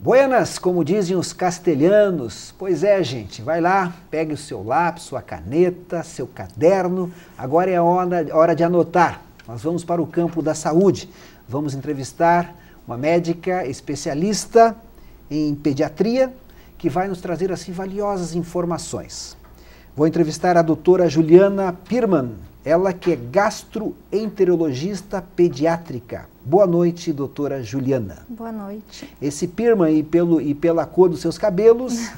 Buenas, como dizem os castelhanos. Pois é, gente, vai lá, pegue o seu lápis, sua caneta, seu caderno. Agora é a hora de anotar. Nós vamos para o campo da saúde. Vamos entrevistar uma médica especialista em pediatria que vai nos trazer assim valiosas informações. Vou entrevistar a doutora Juliana Pirman, ela que é gastroenterologista pediátrica. Boa noite, doutora Juliana. Boa noite. Esse Pirman, e pela cor dos seus cabelos,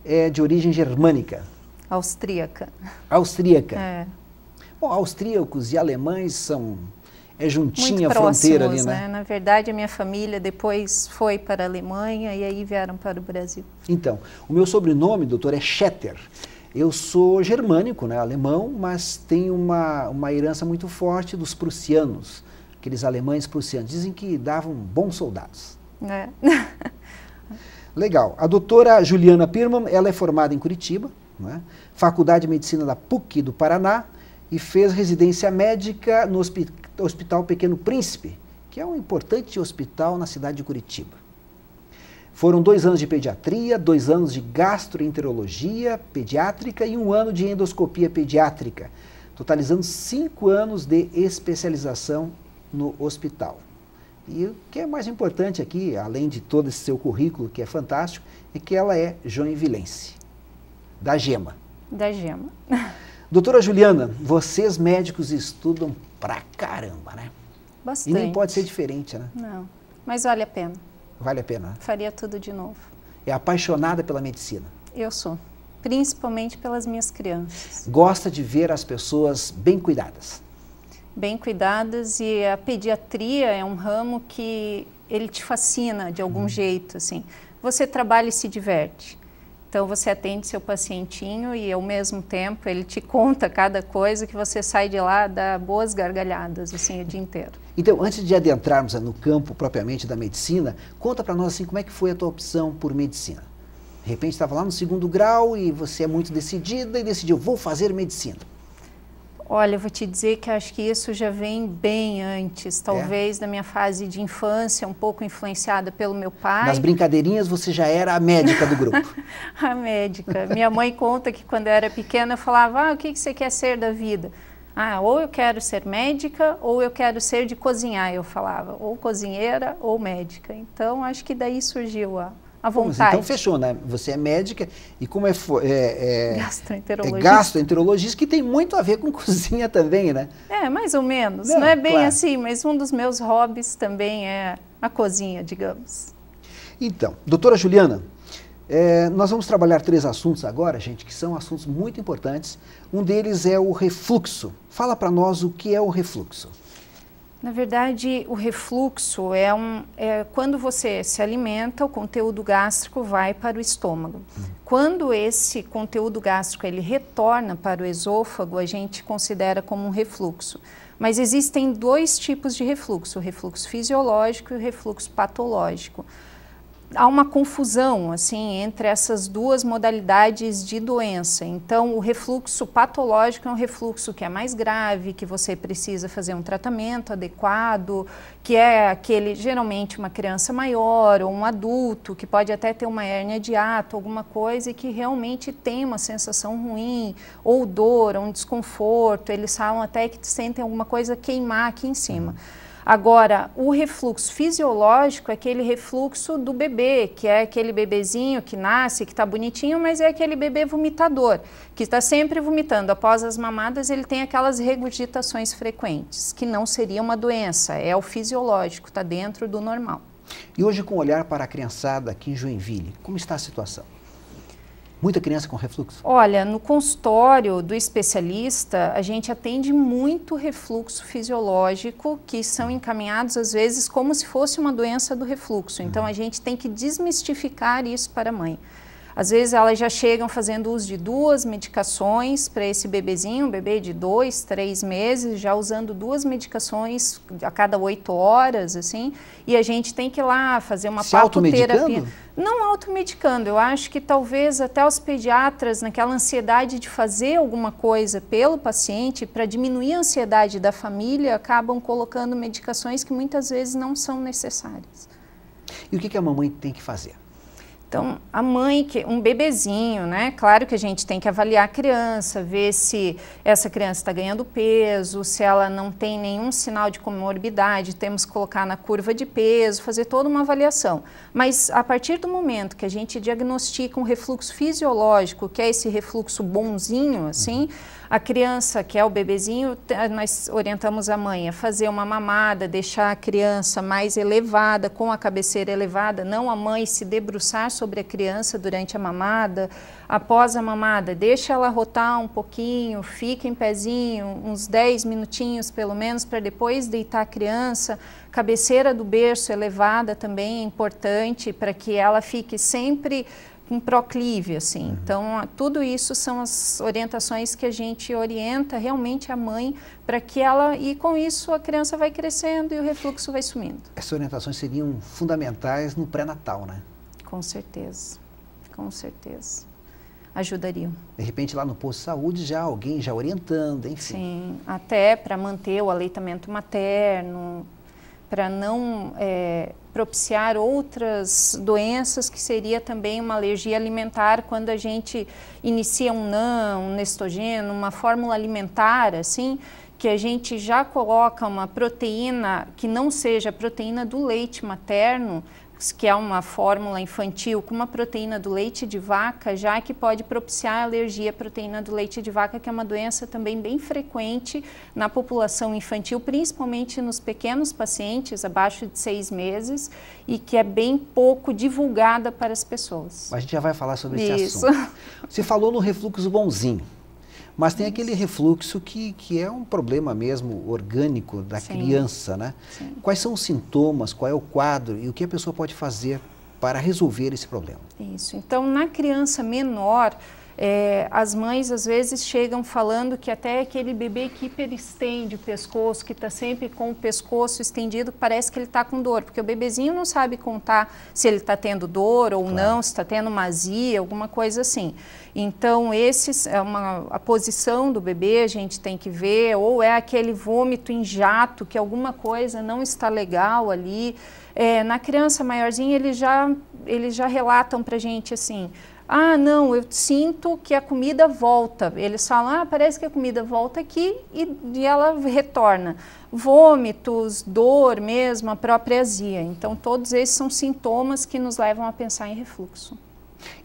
é de origem germânica. Austríaca. Austríaca. É. Bom, austríacos e alemães são... É juntinha muito a fronteira ali, próximos, né? Na verdade, a minha família depois foi para a Alemanha e aí vieram para o Brasil. Então, o meu sobrenome, doutor, é Schetter. Eu sou germânico, né, alemão, mas tenho uma herança muito forte dos prussianos, aqueles alemães prussianos. Dizem que davam bons soldados. É. Legal. A doutora Juliana Pirman, ela é formada em Curitiba, né, Faculdade de Medicina da PUC do Paraná, e fez residência médica no Hospital Pequeno Príncipe, que é um importante hospital na cidade de Curitiba. Foram 2 anos de pediatria, 2 anos de gastroenterologia pediátrica e 1 ano de endoscopia pediátrica, totalizando 5 anos de especialização no hospital. E o que é mais importante aqui, além de todo esse seu currículo, que é fantástico, é que ela é joinvilense, da Gema. Da Gema. Doutora Juliana, vocês médicos estudam pra caramba, né? Bastante. E nem pode ser diferente, né? Não, mas vale a pena. Vale a pena. Faria tudo de novo. É apaixonada pela medicina. Eu sou, principalmente pelas minhas crianças. Gosta de ver as pessoas bem cuidadas. Bem cuidadas, e a pediatria é um ramo que ele te fascina de algum jeito, assim. Você trabalha e se diverte. Então você atende seu pacientinho e ao mesmo tempo ele te conta cada coisa que você sai de lá, dá boas gargalhadas assim o dia inteiro. Então, antes de adentrarmos no campo propriamente da medicina, conta para nós assim como é que foi a tua opção por medicina. De repente estava lá no 2º grau e você é muito decidida e decidiu, vou fazer medicina. Olha, eu vou te dizer que acho que isso já vem bem antes, talvez da minha fase de infância, um pouco influenciada pelo meu pai. Nas brincadeirinhas você já era a médica do grupo. A médica. Minha mãe conta que quando eu era pequena eu falava, o que você quer ser da vida? Ou eu quero ser médica ou eu quero ser de cozinhar, eu falava, ou cozinheira ou médica. Então acho que daí surgiu a vontade. Então fechou, né? Você é médica e como gastroenterologista. Gastroenterologista, que tem muito a ver com cozinha também, né? É, mais ou menos. Não é bem assim, mas um dos meus hobbies também é a cozinha, digamos. Então, doutora Juliana, nós vamos trabalhar 3 assuntos agora, gente, que são assuntos muito importantes. Um deles é o refluxo. Fala para nós o que é o refluxo. Na verdade, o refluxo é quando você se alimenta, o conteúdo gástrico vai para o estômago. Quando esse conteúdo gástrico ele retorna para o esôfago, a gente considera como um refluxo. Mas existem 2 tipos de refluxo, o refluxo fisiológico e o refluxo patológico. Há uma confusão assim entre essas 2 modalidades de doença. Então, o refluxo patológico é um refluxo que é mais grave, que você precisa fazer um tratamento adequado, que é aquele, geralmente, uma criança maior ou um adulto, que pode até ter uma hérnia de hiato, alguma coisa, e que realmente tem uma sensação ruim, ou dor, ou um desconforto. Eles falam até que sentem alguma coisa queimar aqui em cima. Agora, o refluxo fisiológico é aquele refluxo do bebê, que é aquele bebezinho que nasce, que está bonitinho, mas é aquele bebê vomitador, que está sempre vomitando. Após as mamadas, ele tem aquelas regurgitações frequentes, que não seria uma doença, é o fisiológico, está dentro do normal. E hoje, com o olhar para a criançada aqui em Joinville, como está a situação? Muita criança com refluxo? Olha, no consultório do especialista, a gente atende muito refluxo fisiológico, que são encaminhados às vezes como se fosse uma doença do refluxo. Então a gente tem que desmistificar isso para a mãe. Às vezes elas já chegam fazendo uso de 2 medicações para esse bebezinho, um bebê de 2, 3 meses, já usando 2 medicações a cada 8 horas, assim, e a gente tem que ir lá fazer uma papoterapia. Não automedicando, eu acho que talvez até os pediatras, naquela ansiedade de fazer alguma coisa pelo paciente, para diminuir a ansiedade da família, acabam colocando medicações que muitas vezes não são necessárias. E o que a mamãe tem que fazer? Então, a mãe, um bebezinho, né? Claro que a gente tem que avaliar a criança, ver se essa criança está ganhando peso, se ela não tem nenhum sinal de comorbidade, temos que colocar na curva de peso, fazer toda uma avaliação. Mas a partir do momento que a gente diagnostica um refluxo fisiológico, que é esse refluxo bonzinho, assim, a criança, que é o bebezinho, nós orientamos a mãe a fazer uma mamada, deixar a criança mais elevada, com a cabeceira elevada, não a mãe se debruçar sobre a criança durante a mamada. Após a mamada, deixa ela rotar um pouquinho, fica em pezinho, uns 10 minutinhos pelo menos, para depois deitar a criança. Cabeceira do berço elevada também é importante, para que ela fique sempre um proclive, assim. Então, tudo isso são as orientações que a gente orienta realmente a mãe para que ela, e com isso a criança vai crescendo e o refluxo vai sumindo. Essas orientações seriam fundamentais no pré-natal, né? Com certeza, com certeza. Ajudariam. De repente lá no posto de saúde já alguém já orientando, enfim. Sim, até para manter o aleitamento materno, para não propiciar outras doenças, que seria também uma alergia alimentar, quando a gente inicia um NAN, um Nestogeno, uma fórmula alimentar, assim, que a gente já coloca uma proteína que não seja a proteína do leite materno, que é uma fórmula infantil com uma proteína do leite de vaca, já que pode propiciar alergia à proteína do leite de vaca, que é uma doença também bem frequente na população infantil, principalmente nos pequenos pacientes abaixo de 6 meses, e que é bem pouco divulgada para as pessoas. A gente já vai falar sobre esse assunto. Você falou no refluxo bonzinho, mas tem aquele refluxo que é um problema mesmo orgânico da criança, né? Sim. Quais são os sintomas, qual é o quadro e o que a pessoa pode fazer para resolver esse problema? Isso. Então, na criança menor, as mães às vezes chegam falando que até aquele bebê que hiperestende o pescoço, que está sempre com o pescoço estendido, parece que ele está com dor, porque o bebezinho não sabe contar se ele está tendo dor ou não, se está tendo uma azia, alguma coisa assim. Então, a posição do bebê a gente tem que ver, ou é aquele vômito em jato, que alguma coisa não está legal ali. Na criança maiorzinha, eles já relatam para a gente assim: ah, não, eu sinto que a comida volta. Eles falam, parece que a comida volta aqui e ela retorna. Vômitos, dor mesmo, a própria azia. Então, todos esses são sintomas que nos levam a pensar em refluxo.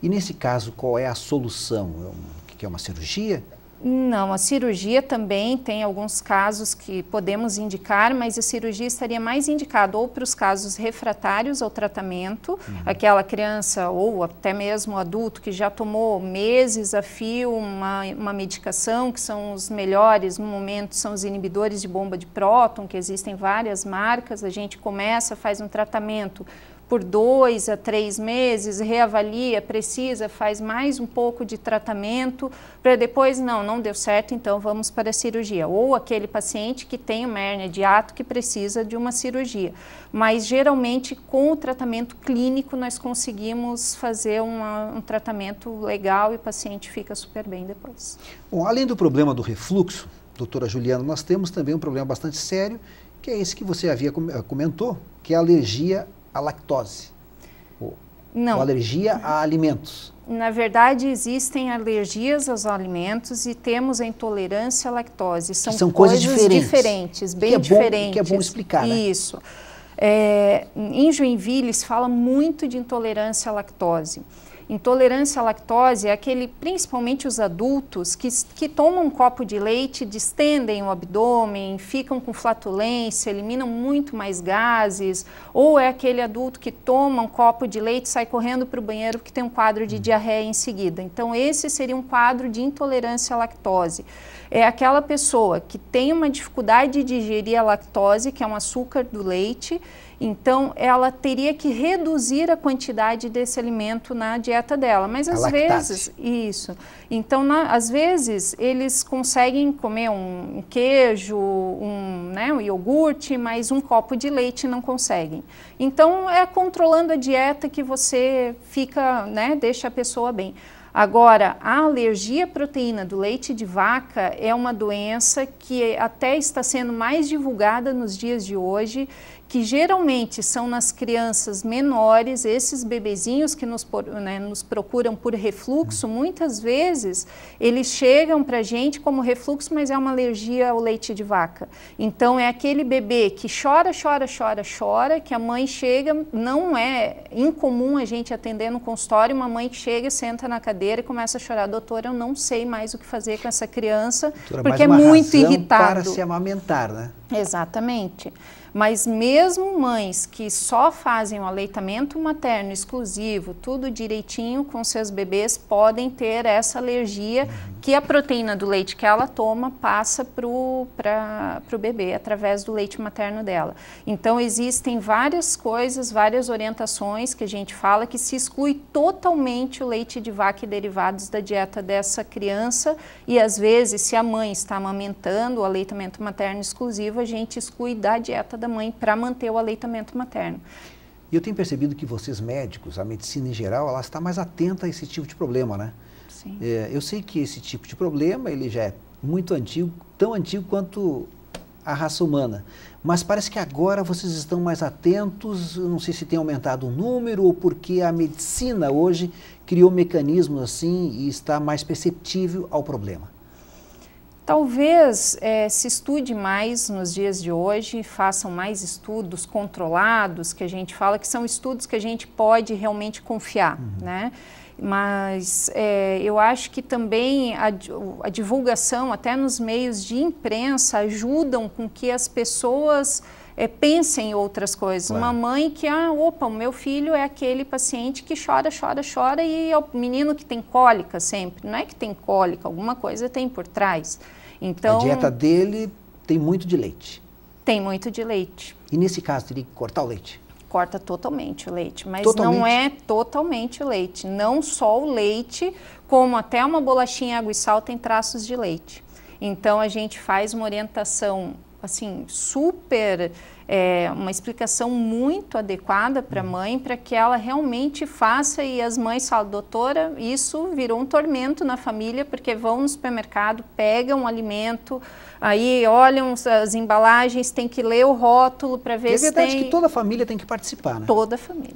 E nesse caso, qual é a solução? Que é uma cirurgia? Não, a cirurgia também tem alguns casos que podemos indicar, mas a cirurgia estaria mais indicada ou para os casos refratários ao tratamento, aquela criança ou até mesmo o adulto que já tomou meses a fio uma medicação, que são os melhores no momento, são os inibidores de bomba de próton, que existem várias marcas. A gente começa, faz um tratamento por 2 a 3 meses, reavalia, precisa, faz mais um pouco de tratamento, para depois, não deu certo, então vamos para a cirurgia. Ou aquele paciente que tem uma hérnia de hiato que precisa de uma cirurgia. Mas, geralmente, com o tratamento clínico, nós conseguimos fazer um tratamento legal e o paciente fica super bem depois. Bom, além do problema do refluxo, doutora Juliana, nós temos também um problema bastante sério, que é esse que você havia comentou, que é a alergia à lactose, ou alergia a alimentos. Na verdade, existem alergias aos alimentos e temos a intolerância à lactose. São coisas diferentes, bem diferentes. Que é bom explicar, né? Isso. Em Joinville se fala muito de intolerância à lactose. Intolerância à lactose é aquele, principalmente os adultos, que tomam um copo de leite, distendem o abdômen, ficam com flatulência, eliminam muito mais gases, ou é aquele adulto que toma um copo de leite e sai correndo para o banheiro porque tem um quadro de diarreia em seguida. Então, esse seria um quadro de intolerância à lactose. É aquela pessoa que tem uma dificuldade de digerir a lactose, que é um açúcar do leite, então ela teria que reduzir a quantidade desse alimento na dieta dela. Mas às vezes, isso. Então, às vezes, eles conseguem comer um queijo, um iogurte, mas um copo de leite não conseguem. Então, é controlando a dieta que você fica, deixa a pessoa bem. Agora, a alergia à proteína do leite de vaca é uma doença que até está sendo mais divulgada nos dias de hoje, que geralmente são nas crianças menores, esses bebezinhos que nos procuram por refluxo, muitas vezes eles chegam para a gente como refluxo, mas é uma alergia ao leite de vaca. Então é aquele bebê que chora, que a mãe chega, não é incomum a gente atender no consultório, uma mãe que chega, senta na cadeira e começa a chorar, doutora, eu não sei mais o que fazer com essa criança, doutora, porque é muito irritado. Para se amamentar, né? Exatamente. Mas mesmo mães que só fazem o aleitamento materno exclusivo, tudo direitinho com seus bebês, podem ter essa alergia que a proteína do leite que ela toma passa para o bebê, através do leite materno dela. Então existem várias coisas, várias orientações que a gente fala que se exclui totalmente o leite de vaca e derivados da dieta dessa criança e às vezes se a mãe está amamentando o aleitamento materno exclusivo, a gente exclui da dieta da mãe para manter o aleitamento materno. E eu tenho percebido que vocês médicos, a medicina em geral, ela está mais atenta a esse tipo de problema, né? Sim. Eu sei que esse tipo de problema, ele já é muito antigo, tão antigo quanto a raça humana, mas parece que agora vocês estão mais atentos, não sei se tem aumentado o número ou porque a medicina hoje criou mecanismos assim e está mais perceptível ao problema. Talvez se estude mais nos dias de hoje, façam mais estudos controlados, que a gente fala que são estudos que a gente pode realmente confiar, né? Mas eu acho que também a divulgação, até nos meios de imprensa, ajudam com que as pessoas pensem em outras coisas. Claro. Uma mãe que, opa, o meu filho é aquele paciente que chora e é o menino que tem cólica sempre. Não é que tem cólica, alguma coisa tem por trás. Então, a dieta dele tem muito de leite. Tem muito de leite. E nesse caso, teria que cortar o leite? Corta totalmente o leite, mas não é totalmente o leite. Não só o leite, como até uma bolachinha água e sal tem traços de leite. Então, a gente faz uma orientação, assim, super... uma explicação muito adequada para a mãe, para que ela realmente faça, e as mães falam, doutora, isso virou um tormento na família, porque vão no supermercado, pegam o alimento, aí olham as embalagens, tem que ler o rótulo para ver se tem... É verdade que toda a família tem que participar, né? Toda a família.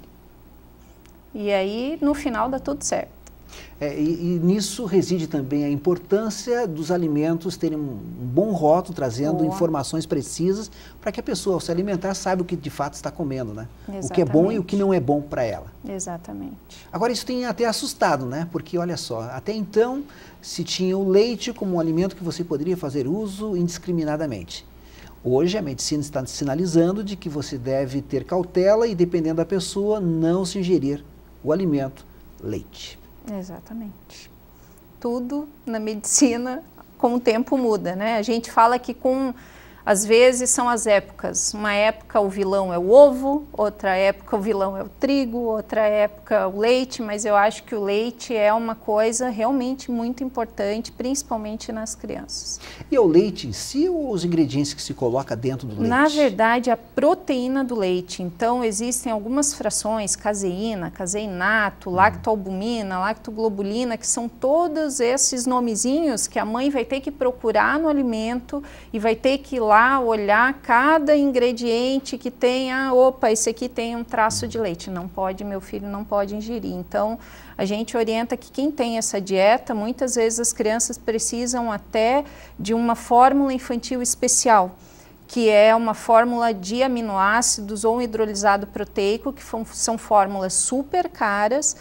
E aí, no final, dá tudo certo. E nisso reside também a importância dos alimentos terem um bom rótulo, trazendo informações precisas para que a pessoa, ao se alimentar, saiba o que de fato está comendo, né? Exatamente. O que é bom e o que não é bom para ela. Exatamente. Agora, isso tem até assustado, né? Porque, olha só, até então se tinha o leite como um alimento que você poderia fazer uso indiscriminadamente. Hoje a medicina está sinalizando de que você deve ter cautela e, dependendo da pessoa, não se ingerir o alimento leite. Exatamente. Tudo na medicina com o tempo muda, né? A gente fala que às vezes são as épocas. Uma época o vilão é o ovo, outra época o vilão é o trigo, outra época o leite, mas eu acho que o leite é uma coisa realmente muito importante, principalmente nas crianças. E o leite em si ou os ingredientes que se coloca dentro do leite? Na verdade, a proteína do leite. Então, existem algumas frações, caseína, caseinato, lactoalbumina, lactoglobulina, que são todos esses nomezinhos que a mãe vai ter que procurar no alimento e vai ter que ir lá olhar cada ingrediente que tem, opa, esse aqui tem um traço de leite, não pode, meu filho não pode ingerir. Então, a gente orienta que quem tem essa dieta, muitas vezes as crianças precisam até de uma fórmula infantil especial, que é uma fórmula de aminoácidos ou um hidrolisado proteico, que são fórmulas super caras.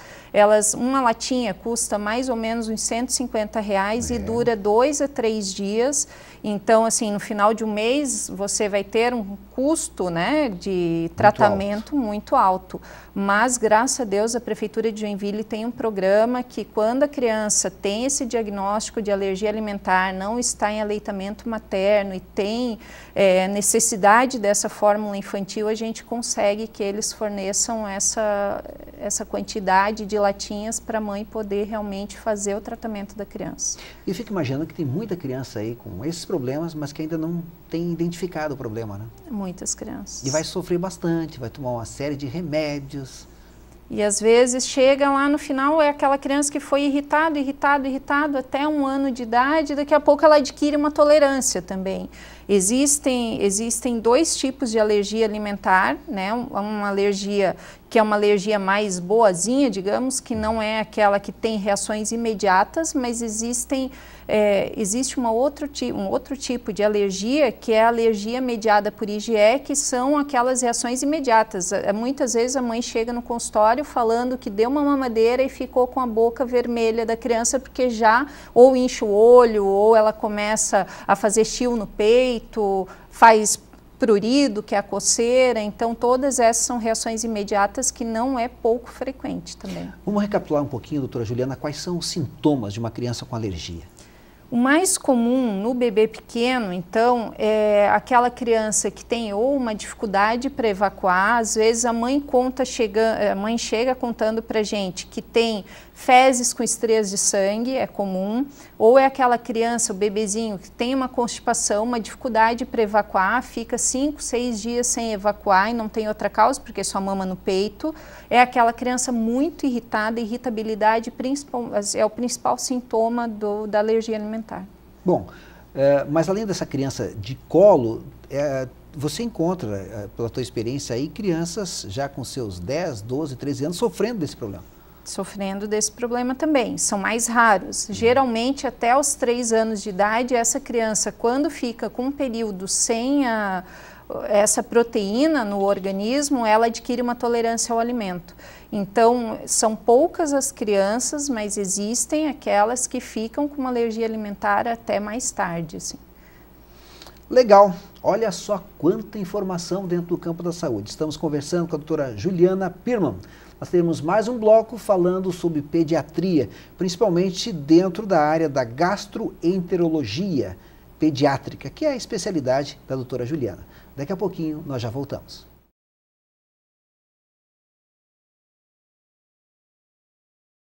Uma latinha custa mais ou menos uns R$150 e dura 2 a 3 dias. Então, assim, no final de um mês, você vai ter um custo, né, de tratamento muito alto. Mas, graças a Deus, a Prefeitura de Joinville tem um programa que, quando a criança tem esse diagnóstico de alergia alimentar, não está em aleitamento materno e tem necessidade dessa fórmula infantil, a gente consegue que eles forneçam essa quantidade de latinhas para a mãe poder realmente fazer o tratamento da criança. E fico imaginando que tem muita criança aí com esses problemas, mas que ainda não tem identificado o problema, né? Muitas crianças. E vai sofrer bastante, vai tomar uma série de remédios. E às vezes chega lá no final, é aquela criança que foi irritado até 1 ano de idade, daqui a pouco ela adquire uma tolerância também. Existem 2 tipos de alergia alimentar, né? Uma alergia que é uma alergia mais boazinha, digamos, que não é aquela que tem reações imediatas, mas existe um outro tipo de alergia, que é a alergia mediada por IgE, que são aquelas reações imediatas. Muitas vezes a mãe chega no consultório falando que deu uma mamadeira e ficou com a boca vermelha da criança, porque já ou incha o olho, ou ela começa a fazer chio no peito, faz prurido, que é a coceira. Então, todas essas são reações imediatas que não é pouco frequente também. Vamos recapitular um pouquinho, doutora Juliana, quais são os sintomas de uma criança com alergia? O mais comum no bebê pequeno, então, é aquela criança que tem ou uma dificuldade para evacuar. Às vezes a mãe chega contando para a gente que tem fezes com estrias de sangue, é comum, ou é aquela criança, o bebezinho, que tem uma constipação, uma dificuldade para evacuar, fica 5, 6 dias sem evacuar e não tem outra causa, porque só mama no peito. É aquela criança muito irritada, irritabilidade é o principal sintoma da alergia alimentar. Bom, mas além dessa criança de colo, você encontra, pela tua experiência aí, crianças já com seus 10, 12, 13 anos sofrendo desse problema. Sofrendo desse problema também, são mais raros. Geralmente, até os 3 anos de idade, essa criança, quando fica com um período sem essa proteína no organismo, ela adquire uma tolerância ao alimento. Então, são poucas as crianças, mas existem aquelas que ficam com uma alergia alimentar até mais tarde, assim. Legal, olha só quanta informação dentro do campo da saúde. Estamos conversando com a doutora Juliana Pirmann. Nós teremos mais um bloco falando sobre pediatria, principalmente dentro da área da gastroenterologia pediátrica, que é a especialidade da doutora Juliana. Daqui a pouquinho nós já voltamos.